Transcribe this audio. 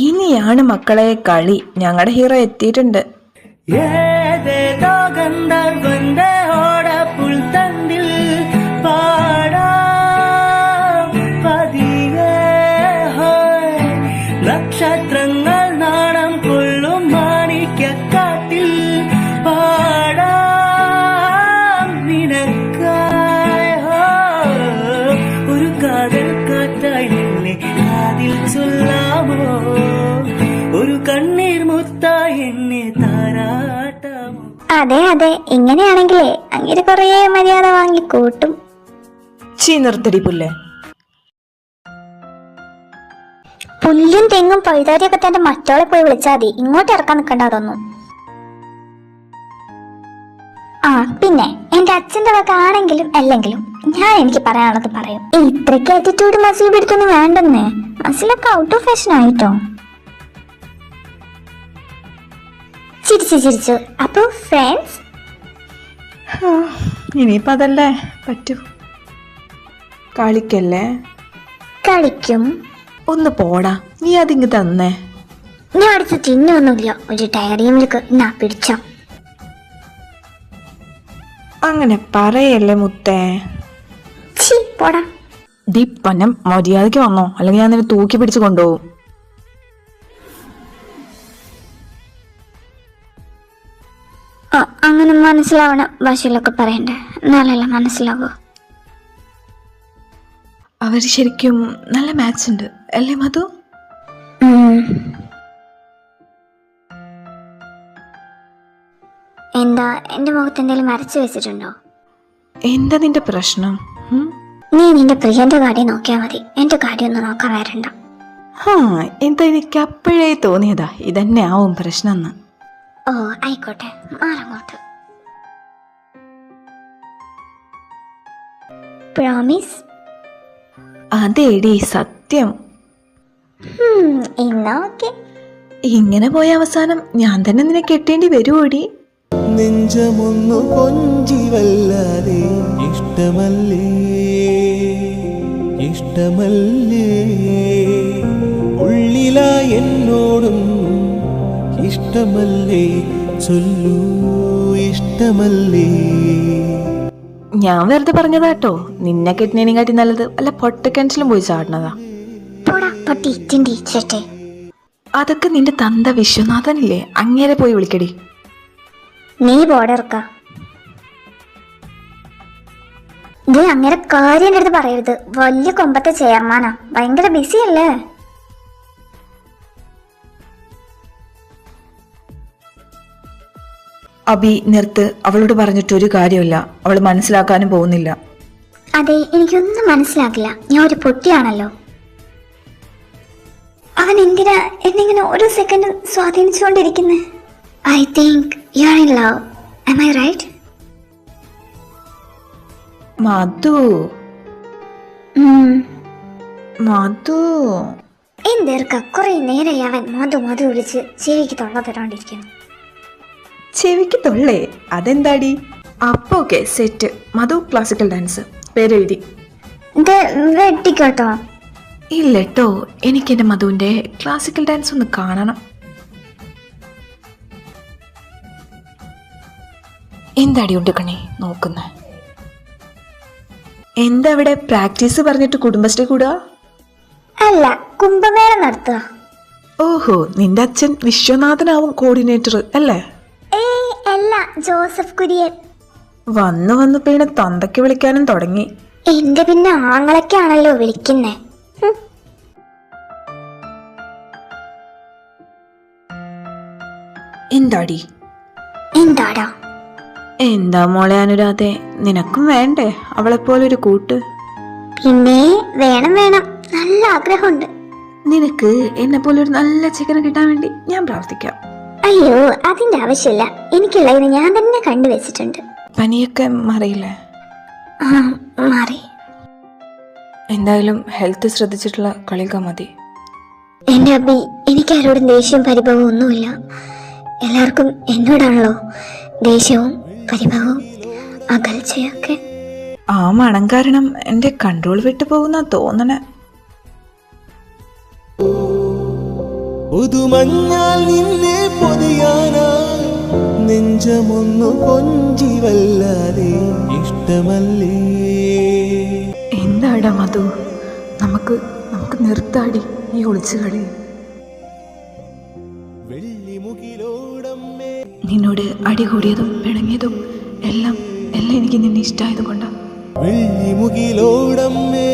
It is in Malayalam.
ഇനിയാണ് മക്കളെ കളി. ഞങ്ങളുടെ ഹീറോ എത്തിയിട്ടുണ്ട്. നക്ഷത്രങ്ങൾ നാണം കൊള്ളും മാണിക്യക്കാട്ടിൽ പാടാം നിനക്കായി. ഒരു കാതൽ കാറ്റായി എന്നെ കാതിൽ ചൊല്ലാമോ, ഒരു കണ്ണീർ മുത്തായി എന്നെ താരാട്ടാമോ. അതെ അതെ, ഇങ്ങനെയാണെങ്കിലേ അങ്ങനെ കൊറേ മര്യാദ വാങ്ങി കൂട്ടും. നിർത്തടി പുല്ലേ. പുല്ലും തെങ്ങും പഴുതാരിയൊക്കെ തന്റെ മറ്റോളെ പോയി വിളിച്ചാൽ മതി, ഇങ്ങോട്ട് ഇറക്കാൻ നിൽക്കണ്ട അതൊന്നും. ആ പിന്നെ എന്റെ അച്ഛന്റെ വക ആണെങ്കിലും അല്ലെങ്കിലും ഞാൻ എനിക്ക് പറയാനുള്ളത് പറയും. ഇത്രയ്ക്ക് ആറ്റിറ്റ്യൂഡ് മസിൽ പിടിക്കൊന്നും വേണ്ടെന്നേ. മസിലൊക്കെ ഔട്ട് ഓഫ് ഫാഷൻ ആയിട്ടോ. ചിരിച്ചു. അപ്പൊ ഫ്രണ്ട്സ്, ഇനിയിപ്പോ അതല്ലേ പറ്റൂ. കളിക്കല്ലേ. കളിക്കും. ഒന്ന് പോടാ, നീ അതിങ്ങ് തന്നേ. ഞാൻ അടുത്ത് തിന്നൊന്നുമില്ല. ഒരു ഡയറി മിൽക്ക് എന്നാ പിടിച്ചോ. അങ്ങനെ പറയല്ലേ മുത്തേ. പോടാ. ദീപനം മര്യാദയ്ക്ക് വന്നോ, അല്ലെങ്കിൽ ഞാൻ നിന്നെ തൂക്കി പിടിച്ച് കൊണ്ടുപോകും. അങ്ങനെ മനസ്സിലാവണ ഭാഷയിലൊക്കെ പറയണ്ടേ, എന്നാലല്ല മനസ്സിലാവോ. അവർ ശരിക്കും നല്ല മാച്ച് ഉണ്ട് അല്ലേ മധു? എന്താ എന്റെ മുഖത്ത് എന്തെങ്കിലും വരച്ചു വെച്ചിട്ടുണ്ടോ? എന്താ നിന്റെ പ്രശ്നം? നീ നിന്റെ പ്രിയന്റെ കാര്യം നോക്കിയാ മതി, എന്റെ കാര്യമൊന്നും നോക്കാൻ വരണ്ട. എന്താ എനിക്ക് അപ്പോഴേ തോന്നിയതാ ഇതന്നെ ആവും പ്രശ്നം എന്ന്. ഓ ആയിക്കോട്ടെ, മാറങ്ങോട്ട്. പ്രോമിസ്? അതേടി സത്യം. എന്നാ ഓക്കെ. ഇങ്ങനെ പോയ അവസാനം ഞാൻ തന്നെ നിന്നെ കെട്ടേണ്ടി വരുവോടി? നെഞ്ചമൊന്നു കൊഞ്ചി വല്ലാതെ ഇഷ്ടമല്ലേ ഇഷ്ടമല്ലേ, ഉള്ളില എന്നോടും ഇഷ്ടമല്ലേ, ചൊല്ലൂ ഇഷ്ടമല്ലേ. ഞാൻ വെറുതെ പറഞ്ഞതാട്ടോ. നിന്നെ കെട്ടിനേനെക്കാട്ടി നല്ലത് വല്ല പൊട്ടക്കിണറ്റിലും പോയി ചാടുന്നതാ. അതൊക്കെ നിന്റെ തന്ത വിശ്വനാഥനില്ലേ, അങ്ങേരെ പോയി വിളിക്കടി. നീ ബോർഡർക്ക അങ്ങനെ കാര്യം അടുത്ത് പറയരുത്. വലിയ കൊമ്പത്തെ ചെയർമാനാ, ഭയങ്കര ബിസി അല്ലേ. അബി നിർത്ത്, അവളോട് പറഞ്ഞിട്ടൊരു കാര്യമില്ല. അവള് മനസ്സിലാക്കാനും പോകുന്നില്ല. അതെ, എനിക്കൊന്നും മനസ്സിലാക്കില്ല. ഞാൻ ഒരു പൊട്ടിയാണല്ലോ. അവൻ എന്തിനാ എന്നിങ്ങനെ ഓരോ സെക്കൻഡ് സ്വാധീനിച്ചുകൊണ്ടിരിക്കുന്നേ? I think you are in love. Am I right? Madhu Madhu എന്തേർക്ക കുറെ നേരമായി അവൻ മധു വിളിച്ച് ചെവിക്ക് തൊള്ള തരാണ്ടിരിക്കുന്നു. ചെവിക്ക് തൊള്ളേ? അതെന്താടി? അപ്പൊ ഓക്കെ, സെറ്റ്. മധു ക്ലാസിക്കൽ ഡാൻസ് പേരെഴുതി വെട്ടിക്കോട്ടോ. ഇല്ലട്ടോ, എനിക്ക് എന്റെ മധുവിന്റെ ക്ലാസിക്കൽ ഡാൻസ് ഒന്ന് കാണണം. എന്താടി ഉണ്ടക്കണേ നോക്കുന്ന? എന്താ ഇവിടെ പ്രാക്ടീസ് പറഞ്ഞിട്ട് കുടുംബശ്രീ കൂടുക? അല്ല, കുംഭമേള നടത്തുക. ഓഹോ, നിന്റെ അച്ഛൻ വിശ്വനാഥനാവും കോർഡിനേറ്റർ അല്ലേ? അല്ല, ജോസഫ് കുര്യൻ. വന്ന് പിന്നെ തന്തയ്ക്ക് വിളിക്കാനും തുടങ്ങി. എന്റെ പിന്നെ ആങ്ങളൊക്കെയാണല്ലോ വിളിക്കുന്നേ. എന്താടി? എന്താടാ? എന്താ മോളെ അനുരാധേ, നിനക്കും വേണ്ടേ അവളെപ്പോലൊരു കൂട്ട്? പിന്നെ വേണം, നല്ല ആഗ്രഹമുണ്ട്. നിനക്ക് എന്നെ പോലൊരു നല്ല ചിക്കനെ കിട്ടാൻ വേണ്ടി ഞാൻ പ്രാർത്ഥിക്കാം. അയ്യോ, അതിന്റെ ആവശ്യമില്ല. എനിക്കുള്ളതിന് ഞാൻ തന്നെ കണ്ടുവച്ചിട്ടുണ്ട്. പനിയൊക്കെ മാറിയില്ലേ? മാറി. എന്തായാലും ഹെൽത്ത് ശ്രദ്ധിച്ചിട്ടുള്ള കളികൾ മതി. എന്റെ അബി, എനിക്കാരോടും ദേഷ്യവും പരിഭവവും ഒന്നുമില്ല. എല്ലാവർക്കും എന്നോടാണല്ലോ ദേഷ്യവും പരിഭവവും അകൽച്ചയൊക്കെ. ആ മണം കാരണം എന്റെ കൺട്രോൾ വിട്ടു പോകുന്ന തോന്നണേ. പുതുമഞ്ഞാൽ നിന്നെ പൊതിയാനായി നെഞ്ചമൊന്നു കൊഞ്ചി വല്ലാതെ ഇഷ്ടമല്ലേ. എന്താടാ മധു, നമുക്ക് നിർത്താടി ഈ ഒളിച്ചുകളി. വെള്ളിമുകിലോടമ്മേ നിന്നോട് അടി കൂടിയതും പിണങ്ങിയതും എല്ലാം എനിക്ക് നിന്നെ ഇഷ്ടമായത് കൊണ്ടാണ്. വെള്ളിമുകിലോടമ്മേ